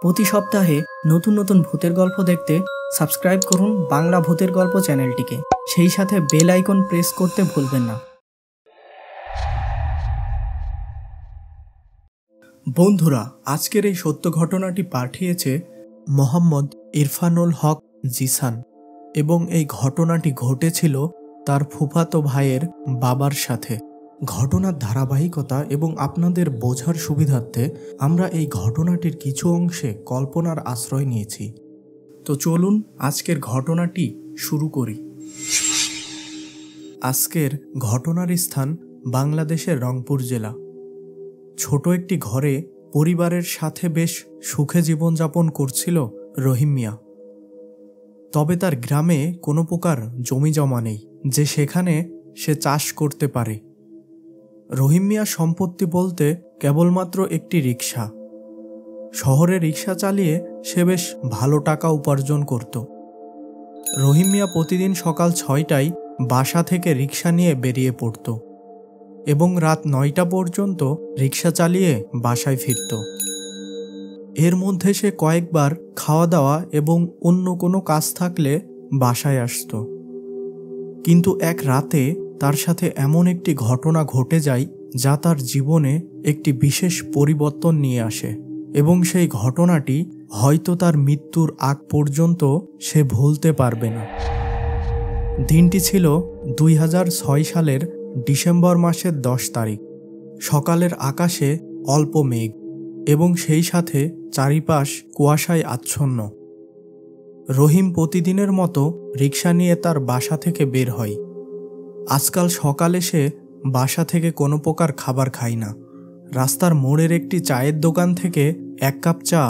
প্রতি সপ্তাহে নতুন নতুন ভূতের গল্প দেখতে সাবস্ক্রাইব করুন বাংলা ভূতের গল্প চ্যানেলটিকে। সেই সাথে বেল আইকন প্রেস করতে ভুলবেন না। বন্ধুরা, আজকের এই সত্য ঘটনাটি পাঠিয়েছে মোহাম্মদ ইরফানুল হক জিসান এবং এই ঘটনাটি ঘটেছিল তার ফুফাতো ভাইয়ের বাবার সাথে। ঘটনার ধারাবাহিকতা এবং আপনাদের বোঝার সুবিধার্থে আমরা এই ঘটনাটির কিছু অংশে কল্পনার আশ্রয় নিয়েছি। তো চলুন আজকের ঘটনাটি শুরু করি। আজকের ঘটনার স্থান বাংলাদেশের রংপুর জেলা। ছোট একটি ঘরে পরিবারের সাথে বেশ সুখে জীবনযাপন করছিল রহিম মিয়া। তবে তার গ্রামে কোনো প্রকার জমি জমা নেই যে সেখানে সে চাষ করতে পারে। রহিম মিয়ার সম্পত্তি বলতে কেবলমাত্র একটি রিক্সা। শহরে রিক্সা চালিয়ে সে বেশ ভালো টাকা উপার্জন করত। রহিম মিয়া প্রতিদিন সকাল 6টায় বাসা থেকে রিক্সা নিয়ে বেরিয়ে পড়ত এবং রাত 9টা পর্যন্ত রিক্সা চালিয়ে বাসায় ফিরত। এর মধ্যে সে কয়েকবার খাওয়া দাওয়া এবং অন্য কোনো কাজ থাকলে বাসায় আসত। কিন্তু এক রাতে তার সাথে এমন একটি ঘটনা ঘটে যায় যা তার জীবনে একটি বিশেষ পরিবর্তন নিয়ে আসে এবং সেই ঘটনাটি হয়তো তার মৃত্যুর আগ পর্যন্ত সে ভুলতে পারবে না। দিনটি ছিল 2006 সালের ডিসেম্বর মাসের 10 তারিখ। সকালের আকাশে অল্প মেঘ এবং সেই সাথে চারিপাশ কুয়াশায় আচ্ছন্ন। রহিম প্রতিদিনের মতো রিক্সা নিয়ে তার বাসা থেকে বের হয়। আজকাল সকালে সে বাসা থেকে কোনো প্রকার খাবার খায় না। রাস্তার মোড়ের একটি চায়ের দোকান থেকে 1 কাপ চা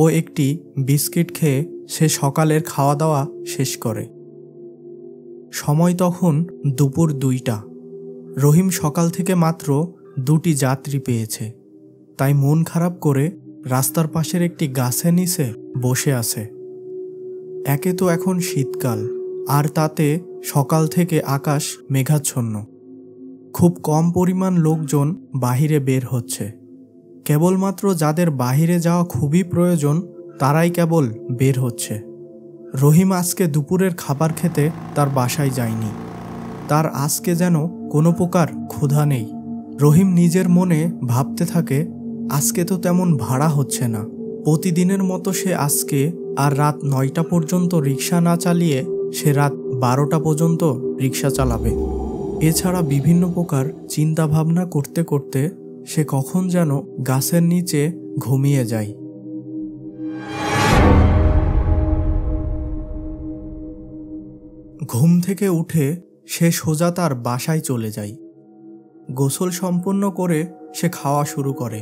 ও একটি বিস্কিট খেয়ে সে সকালের খাওয়া দাওয়া শেষ করে। সময় তখন দুপুর 2টা। রহিম সকাল থেকে মাত্র 2টি যাত্রী পেয়েছে, তাই মন খারাপ করে রাস্তার পাশের একটি গাছের নিচে বসে আছে। একে তো এখন শীতকাল, আর তাতে সকাল থেকে আকাশ মেঘাচ্ছন্ন। খুব কম পরিমাণ লোকজন বাহিরে বের হচ্ছে। কেবলমাত্র যাদের বাহিরে যাওয়া খুবই প্রয়োজন তারাই কেবল বের হচ্ছে। রহিম আজকে দুপুরের খাবার খেতে তার বাসায় যায়নি। তার আজকে যেন কোনো প্রকার ক্ষুধা নেই। রহিম নিজের মনে ভাবতে থাকে, আজকে তো তেমন ভাড়া হচ্ছে না। প্রতিদিনের মতো সে আজকে আর রাত 9টা পর্যন্ত রিক্সা না চালিয়ে সে রাত 12টা পর্যন্ত রিক্সা চালাবে। এছাড়া বিভিন্ন প্রকার চিন্তা ভাবনা করতে করতে সে কখন যেন গাছের নিচে ঘুমিয়ে যায়। ঘুম থেকে উঠে সে সোজা তার বাসায় চলে যায়। গোসল সম্পন্ন করে সে খাওয়া শুরু করে।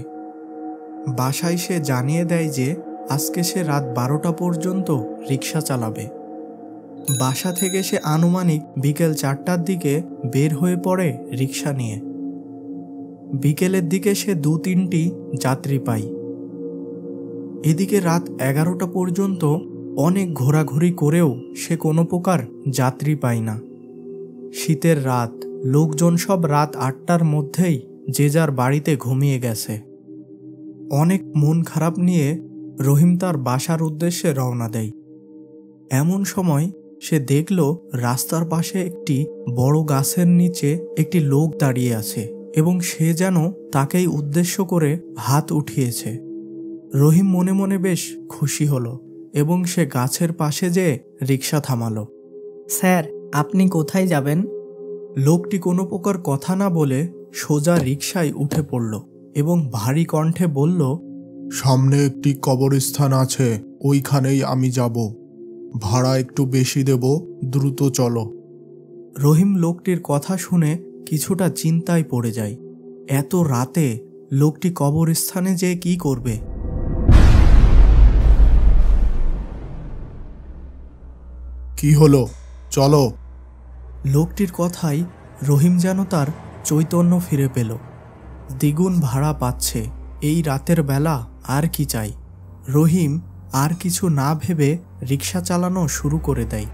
বাসায় সে জানিয়ে দেয় যে আজকে সে রাত 12টা পর্যন্ত রিক্সা চালাবে। বাসা থেকে সে আনুমানিক বিকেল 4টার দিকে বের হয়ে পড়ে রিক্সা নিয়ে। বিকেলের দিকে সে 2-3টি যাত্রী পায়। এদিকে রাত 11টা পর্যন্ত অনেক ঘোরাঘুরি করেও সে কোনো প্রকার যাত্রী পায় না। শীতের রাত, লোকজন সব রাত 8টার মধ্যেই যে যার বাড়িতে ঘুমিয়ে গেছে। অনেক মন খারাপ নিয়ে রহিম তার বাসার উদ্দেশ্যে রওনা দেয়। এমন সময় সে দেখল রাস্তার পাশে একটি বড় গাছের নিচে একটি লোক দাঁড়িয়ে আছে এবং সে যেন তাকেই উদ্দেশ্য করে হাত উঠিয়েছে। রহিম মনে মনে বেশ খুশি হলো এবং সে গাছের পাশে যেয়ে রিক্সা থামালো। স্যার, আপনি কোথায় যাবেন? লোকটি কোনো প্রকার কথা না বলে সোজা রিক্সায় উঠে পড়ল এবং ভারী কণ্ঠে বলল, সামনে একটি কবরস্থান আছে, ওইখানেই আমি যাব। ভাড়া একটু বেশি দেব, দ্রুত চলো। রহিম লোকটির কথা শুনে কিছুটা চিন্তায় পড়ে যায়। এত রাতে লোকটি কবরস্থানে যেয়ে কি করবে? কি হলো, চলো। লোকটির কথাই রহিম যেন তার চৈতন্য ফিরে পেল। দ্বিগুণ ভাড়া পাচ্ছে, এই রাতের বেলা আর কি চাই? রহিম আর কিছু না ভেবে রিক্সা চালানো শুরু করে দেয়।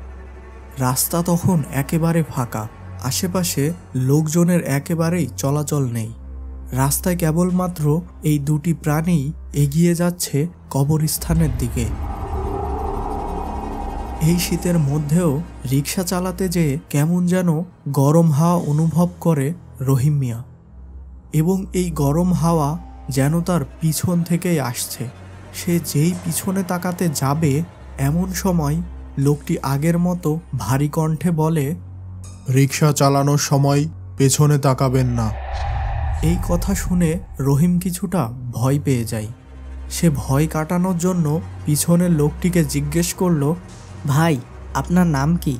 রাস্তা তখন একেবারে ফাঁকা, আশেপাশে লোকজনের একেবারেই চলাচল নেই। রাস্তায় কেবলমাত্র এই দুটি প্রাণী এগিয়ে যাচ্ছে কবরস্থানের দিকে। এই শীতের মধ্যেও রিক্সা চালাতে যেয়ে কেমন যেন গরম হাওয়া অনুভব করে রহিম মিয়া, এবং এই গরম হাওয়া যেন তার পিছন থেকেই আসছে। সে যেই পিছনে তাকাতে যাবে এমন সময় লোকটি আগের মতো ভারী কণ্ঠে বলে, রিক্সা চালানোর সময় পেছনে তাকাবেন না। এই কথা শুনে রহিম কিছুটা ভয় পেয়ে যায়। সে ভয় কাটানোর জন্য পিছনের লোকটিকে জিজ্ঞেস করল, ভাই, আপনার নাম কি?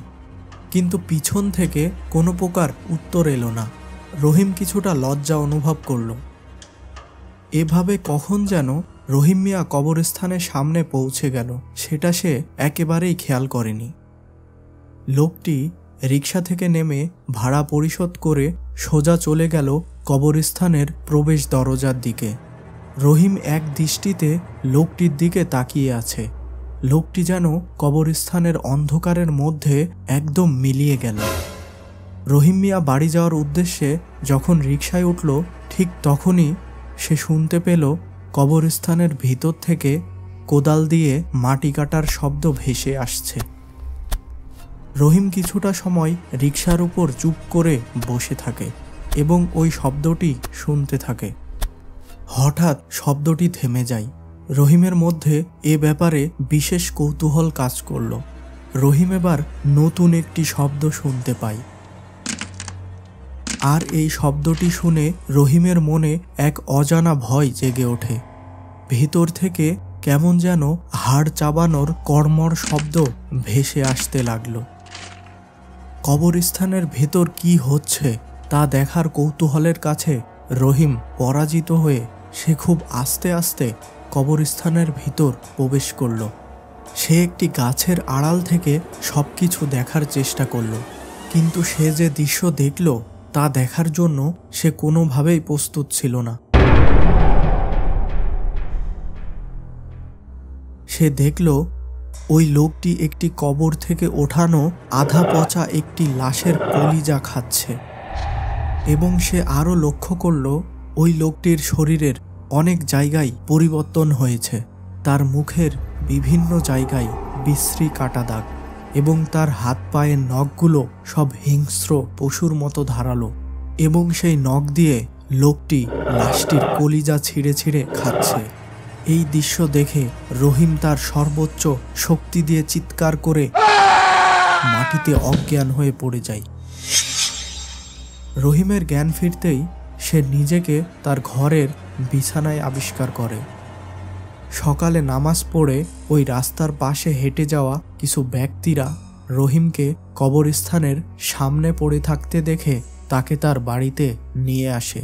কিন্তু পিছন থেকে কোনো প্রকার উত্তর এলো না। রহিম কিছুটা লজ্জা অনুভব করল। এভাবে কখন যেন রহিম মিয়া কবরস্থানের সামনে পৌঁছে গেল সেটা সে একেবারেই খেয়াল করেনি। লোকটি রিক্সা থেকে নেমে ভাড়া পরিশোধ করে সোজা চলে গেল কবরস্থানের প্রবেশ দরজার দিকে। রহিম এক দৃষ্টিতে লোকটির দিকে তাকিয়ে আছে। লোকটি যেন কবরস্থানের অন্ধকারের মধ্যে একদম মিলিয়ে গেল। রহিম মিয়া বাড়ি যাওয়ার উদ্দেশ্যে যখন রিকশায় উঠল, ঠিক তখনই সে শুনতে পেল কবরস্থানের ভিতর থেকে কোদাল দিয়ে মাটি কাটার শব্দ ভেসে আসছে। রহিম কিছুটা সময় রিকশার উপর চুপ করে বসে থাকে এবং ওই শব্দটি শুনতে থাকে। হঠাৎ শব্দটি থেমে যায়। রহিমের মধ্যে এ ব্যাপারে বিশেষ কৌতূহল কাজ করল। রহিম এবার নতুন একটি শব্দ শুনতে পায়, আর এই শব্দটি শুনে রহিমের মনে এক অজানা ভয় জেগে ওঠে। ভেতর থেকে কেমন যেন হাড় চাবানোর কর্মর শব্দ ভেসে আসতে লাগল। কবরস্থানের ভেতর কি হচ্ছে তা দেখার কৌতূহলের কাছে রহিম পরাজিত হয়ে সে খুব আস্তে আস্তে কবরস্থানের ভিতর প্রবেশ করল। সে একটি গাছের আড়াল থেকে সবকিছু দেখার চেষ্টা করল, কিন্তু সে যে দৃশ্য দেখল তা দেখার জন্য সে কোনোভাবেই প্রস্তুত ছিল না। সে দেখল ওই লোকটি একটি কবর থেকে ওঠানো আধা পচা একটি লাশের কলিজা খাচ্ছে, এবং সে আরও লক্ষ্য করল ওই লোকটির শরীরের অনেক জায়গায় পরিবর্তন হয়েছে। তার মুখের বিভিন্ন জায়গায় বিশ্রী কাটা দাগ, এবং তার হাত পায়ের নখগুলো সব হিংস্র পশুর মতো ধারালো, এবং সেই নখ দিয়ে লোকটি লাশটির কলিজা ছিঁড়ে ছিঁড়ে খাচ্ছে। এই দৃশ্য দেখে রহিম তার সর্বোচ্চ শক্তি দিয়ে চিৎকার করে মাটিতে অজ্ঞান হয়ে পড়ে যায়। রহিমের জ্ঞান ফিরতেই সে নিজেকে তার ঘরের বিছানায় আবিষ্কার করে। সকালে নামাজ পড়ে ওই রাস্তার পাশে হেঁটে যাওয়া কিছু ব্যক্তিরা রহিমকে কবরস্থানের সামনে পড়ে থাকতে দেখে তাকে তার বাড়িতে নিয়ে আসে।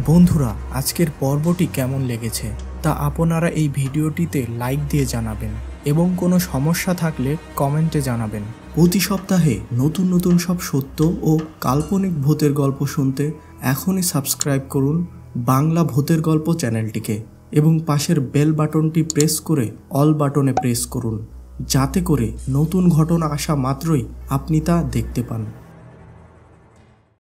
বন্ধুরা, আজকের পর্বটি কেমন লেগেছে তা আপনারা এই ভিডিওটিতে লাইক দিয়ে জানাবেন, এবং কোনো সমস্যা থাকলে কমেন্টে জানাবেন। প্রতি সপ্তাহে নতুন নতুন সব সত্য ও কাল্পনিক ভূতের গল্প শুনতে এখনই সাবস্ক্রাইব করুন বাংলা ভূতের গল্প চ্যানেলটিকে, এবং পাশের বেল বাটনটি প্রেস করে অল বাটনে প্রেস করুন, যাতে করে নতুন ঘটনা আসা মাত্রই আপনি তা দেখতে পান।